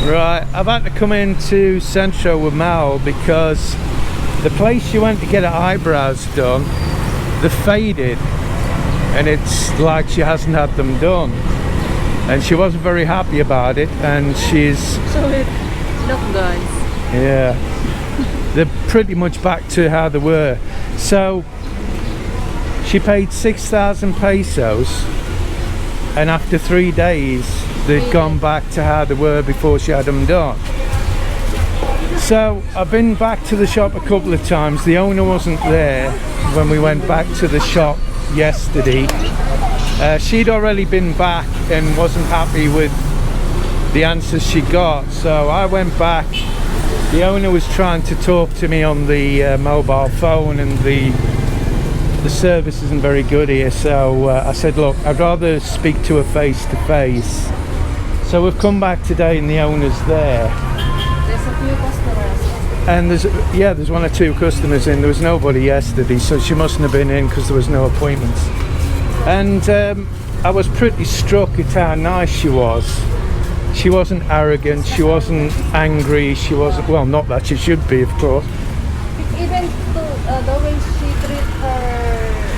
Right, I've had to come into Centro with Mel because the place she went to get her eyebrows done, they're faded, and it's like she hasn't had them done, and she wasn't very happy about it. And she's so look, guys. Yeah, they're pretty much back to how they were. So she paid 6,000 pesos, and after 3 days they'd gone back to how they were before she had them done. So I've been back to the shop a couple of times. The owner wasn't there when we went back to the shop yesterday. She'd already been back and wasn't happy with the answers she got, so I went back. The owner was trying to talk to me on the mobile phone, and the service isn't very good here, so I said, look, I'd rather speak to her face to face. So we've come back today and the owner's there. There's a few customers. And there's one or two customers in. There was nobody yesterday, so she mustn't have been in because there was no appointments. And I was pretty struck at how nice she was. She wasn't arrogant, she wasn't angry, she wasn't, well, not that she should be, of course. Even the way she treats her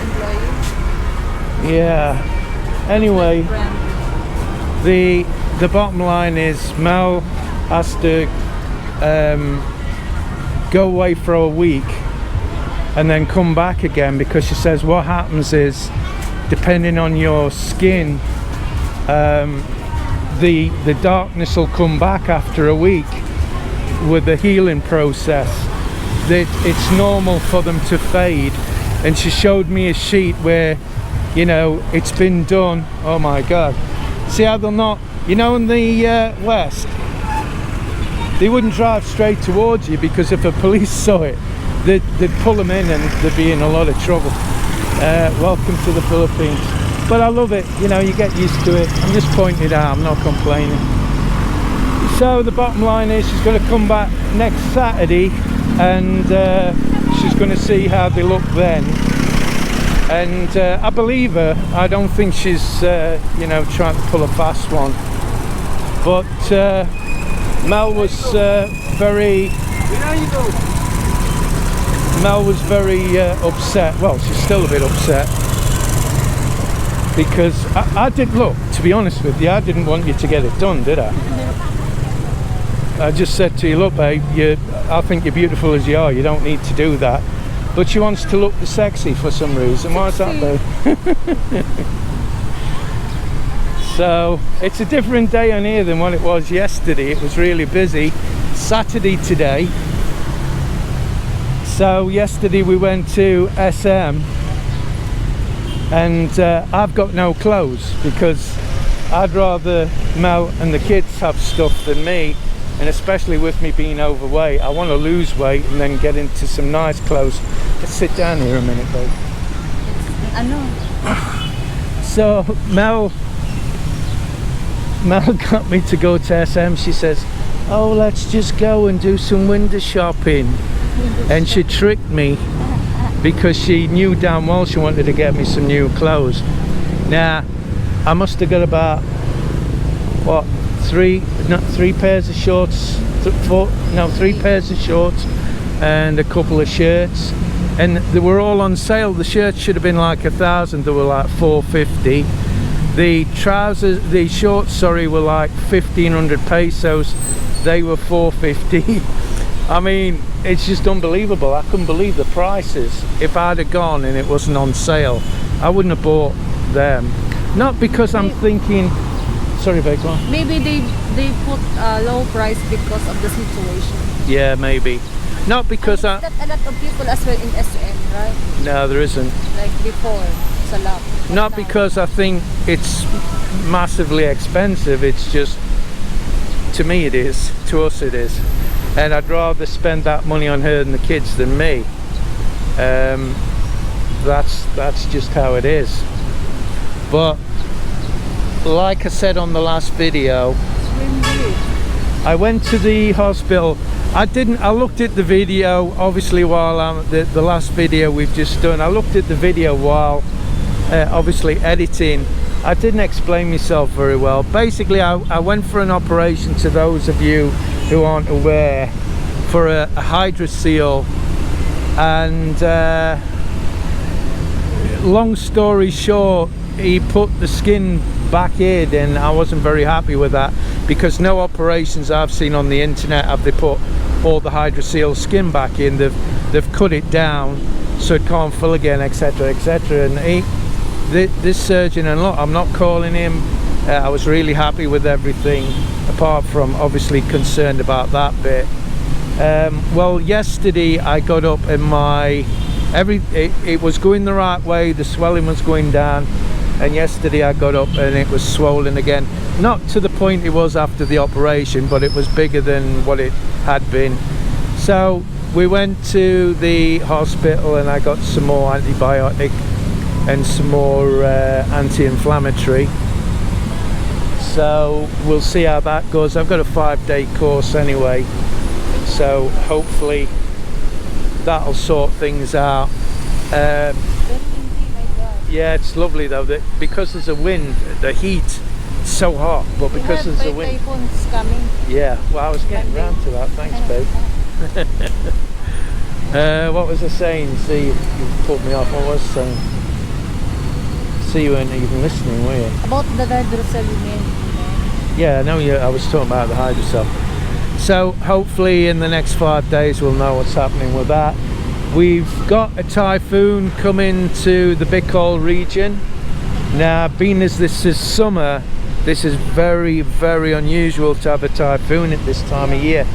employees. Yeah. Anyway, the bottom line is Mel has to go away for a week and then come back again, because she says what happens is, depending on your skin, the darkness will come back after a week with the healing process. That it's normal for them to fade. And she showed me a sheet where, you know, it's been done. Oh my god, see how they're not, you know, in the West they wouldn't drive straight towards you, because if the police saw it, they'd pull them in and they'd be in a lot of trouble. Welcome to the Philippines. But I love it, you know, you get used to it. I'm just pointing it out, I'm not complaining. So the bottom line is, she's going to come back next Saturday, and she's going to see how they look then. And I believe her. I don't think she's you know, trying to pull a fast one. But Mel was very upset. Well, she's still a bit upset, because I did, look, to be honest with you, I didn't want you to get it done, did I? I just said to you, look babe, I think you're beautiful as you are, you don't need to do that. But she wants to look sexy for some reason. Why is that, babe? So it's a different day on here than what it was yesterday. It was really busy. Saturday today. So yesterday we went to SM, and I've got no clothes, because I'd rather Mel and the kids have stuff than me, and especially with me being overweight, I want to lose weight and then get into some nice clothes. Let's sit down here a minute, babe. I know. So Mel got me to go to SM. She says, oh, let's just go and do some window shopping. And she tricked me, because she knew damn well she wanted to get me some new clothes. Now, I must have got about, what, three pairs of shorts, three pairs of shorts and a couple of shirts, and they were all on sale. The shirts should have been like 1,000, they were like 450. The trousers, the shorts, sorry, were like 1,500 pesos, they were 450. I mean, it's just unbelievable. I couldn't believe the prices. If I'd have gone and it wasn't on sale, I wouldn't have bought them. Not because I'm thinking, sorry babe, go on. Maybe they put a low price because of the situation. Yeah, maybe. Not because I mean, a lot of people as well in SM, right? No, there isn't. Like before, it's a lot. Not because I think it's massively expensive. It's just, to me it is, to us it is. And I'd rather spend that money on her and the kids than me. That's just how it is. But like I said on the last video, I went to the hospital. I looked at the video, obviously, while the last video we've just done. I looked at the video while obviously editing. I didn't explain myself very well. Basically, I went for an operation, to those of you who aren't aware, for a hydrocele, and long story short, he put the skin back in, and I wasn't very happy with that, because no operations I've seen on the internet have they put all the hydrocele skin back in. They've cut it down so it can't fill again, etc, etc. And this surgeon, and look, I'm not calling him, I was really happy with everything, apart from obviously concerned about that bit. Well, yesterday I got up and it was going the right way, the swelling was going down, and yesterday I got up and it was swollen again. Not to the point it was after the operation, but it was bigger than what it had been. So we went to the hospital and I got some more antibiotic and some more anti-inflammatory. So we'll see how that goes. I've got a 5-day course anyway, so hopefully that'll sort things out. Yeah, it's lovely though, that because there's a wind, the heat, it's so hot, but because there's a wind. Typhoons coming. Yeah, well, I was getting round to that. Thanks, babe. What was I saying? See, you put me off. What was I saying? See, you weren't even listening, were you? About the hydrocele, you mean? Yeah, I know you. I was talking about the hydrocele. So hopefully in the next 5 days we'll know what's happening with that. We've got a typhoon coming to the Bicol region. Now, being as this is summer, this is very, very unusual to have a typhoon at this time of year.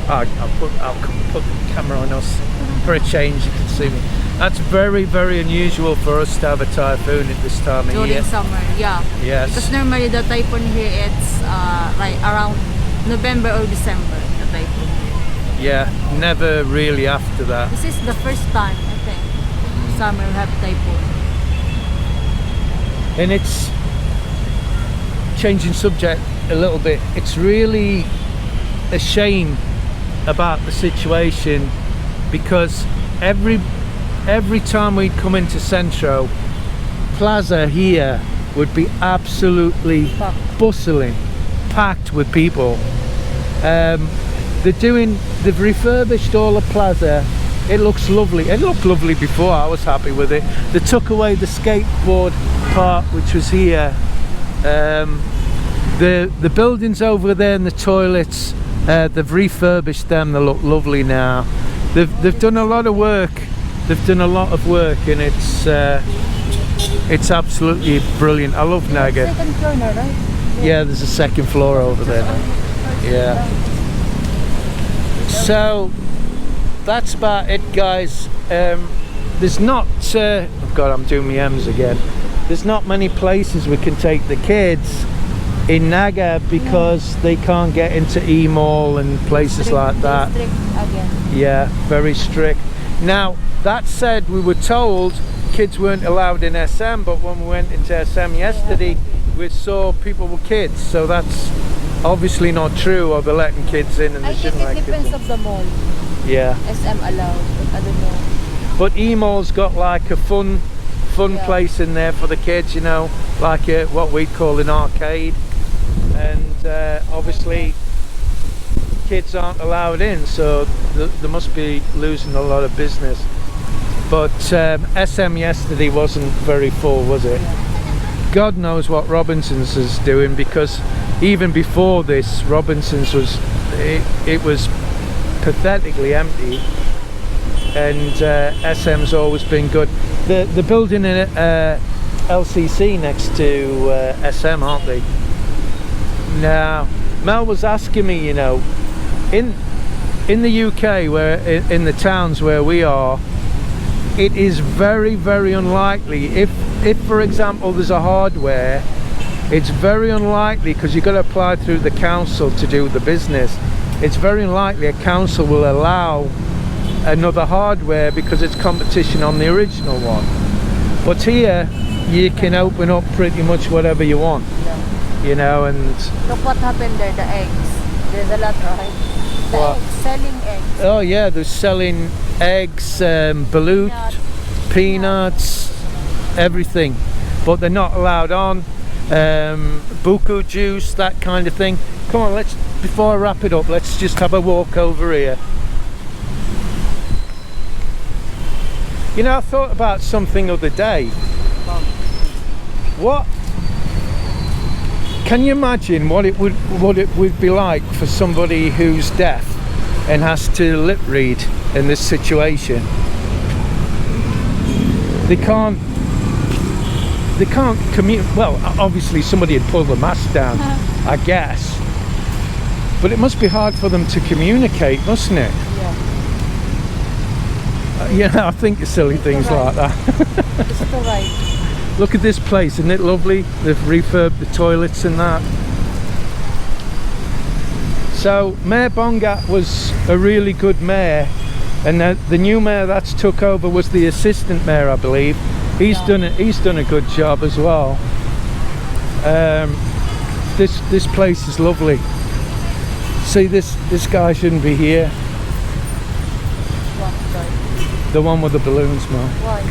I'll put the camera on us for a change, you can see me. That's very, very unusual for us to have a typhoon at this time of year. During summer, yeah. Yes. Because normally the typhoon here, it's like around November or December, the typhoon. Yeah, never really after that. This is the first time, I think, summer we have typhoon. And it's changing subject a little bit. It's really a shame about the situation, because every time we'd come into Centro, Plaza here would be absolutely bustling, packed with people. They've refurbished all the Plaza. It looks lovely. It looked lovely before. I was happy with it. They took away the skateboard part, which was here. The buildings over there and the toilets, they've refurbished them. They look lovely now. They've done a lot of work. They've done a lot of work, and it's absolutely brilliant. I love Naga. Second floor, right? Yeah, there's a second floor over there. Yeah. So that's about it, guys. There's not oh god, I'm doing my M's again. There's not many places we can take the kids in Naga because they can't get into E-Mall and places like that. Strict again. Yeah, very strict. Now that said, we were told kids weren't allowed in SM, but when we went into SM yesterday, we saw people with kids, so that's obviously not true, or they're letting kids in and they shouldn't let kids in. I think it depends of the mall. Yeah. SM allowed, I don't know. But E-Mall's got like a fun place in there for the kids, you know, like what we call an arcade, and obviously kids aren't allowed in, so they must be losing a lot of business. But SM yesterday wasn't very full, was it? Yeah. God knows what Robinson's is doing, because even before this, Robinson's was pathetically empty, and SM's always been good. The building in LCC next to SM, aren't they? Now, Mel was asking me, you know, in the UK, where in the towns where we are, it is very, very unlikely, if for example there's a hardware, it's very unlikely, because you've got to apply through the council to do the business, it's very unlikely a council will allow another hardware because it's competition on the original one. But here you can open up pretty much whatever you want, you know. And look what happened there, the eggs. There's a lot, right? The eggs, selling eggs. Oh yeah, they're selling eggs, balut, peanuts, everything, but they're not allowed on. buku juice, that kind of thing. Come on, before I wrap it up, let's just have a walk over here. You know, I thought about something other day. What? Can you imagine what it would be like for somebody who's deaf and has to lip read in this situation? They can't communicate. Well, obviously somebody had pulled the mask down, I guess. But it must be hard for them to communicate, mustn't it? Yeah, I think of silly things like that. It's all right. Look at this place, isn't it lovely? They've refurbed the toilets and that. So Mayor Bongat was a really good mayor, and the new mayor that's took over was the assistant mayor, I believe. He's done a good job as well. This place is lovely. See, this guy shouldn't be here. The one with the balloons, man. Why?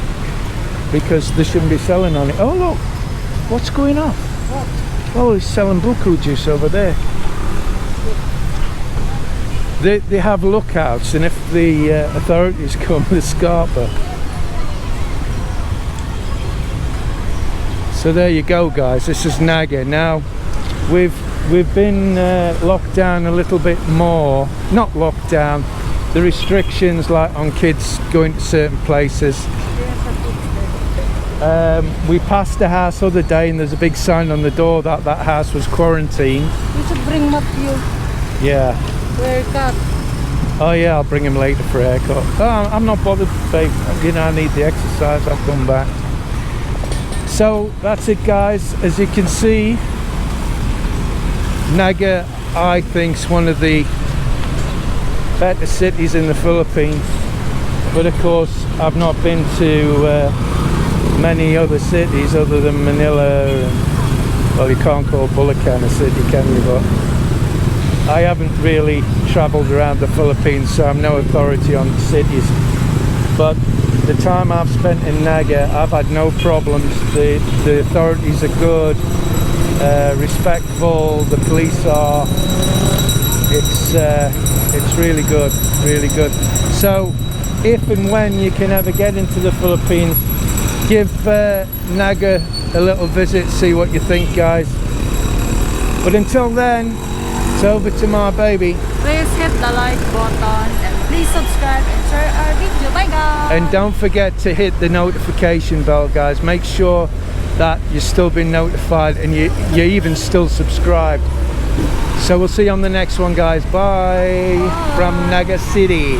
Because they shouldn't be selling on it. Oh look, what's going on? What? Oh, he's selling buku juice over there. They have lookouts, and if the authorities come, they scarper. So there you go, guys. This is Naga. Now we've been locked down a little bit more. Not locked down. The restrictions, like on kids going to certain places. We passed a house the other day, and there's a big sign on the door that house was quarantined. You should bring Matthew. Yeah. Haircut. Oh yeah, I'll bring him later for a haircut. Oh, I'm not bothered, babe. You know, I need the exercise. I'll come back. So that's it, guys. As you can see, Naga, I think, is one of the better cities in the Philippines, but of course I've not been to many other cities other than Manila and, well, you can't call Bulacan a city, can you? But I haven't really travelled around the Philippines, so I'm no authority on cities. But the time I've spent in Naga, I've had no problems. The authorities are good, respectful, the police are. It's really good, really good. So if and when you can ever get into the Philippines, give Naga a little visit, see what you think, guys. But until then, it's over to my baby. Please hit the like button and please subscribe and share our video. Bye guys! And don't forget to hit the notification bell, guys. Make sure that you're still being notified and you're even still subscribed. So we'll see you on the next one, guys. Bye. From Naga City.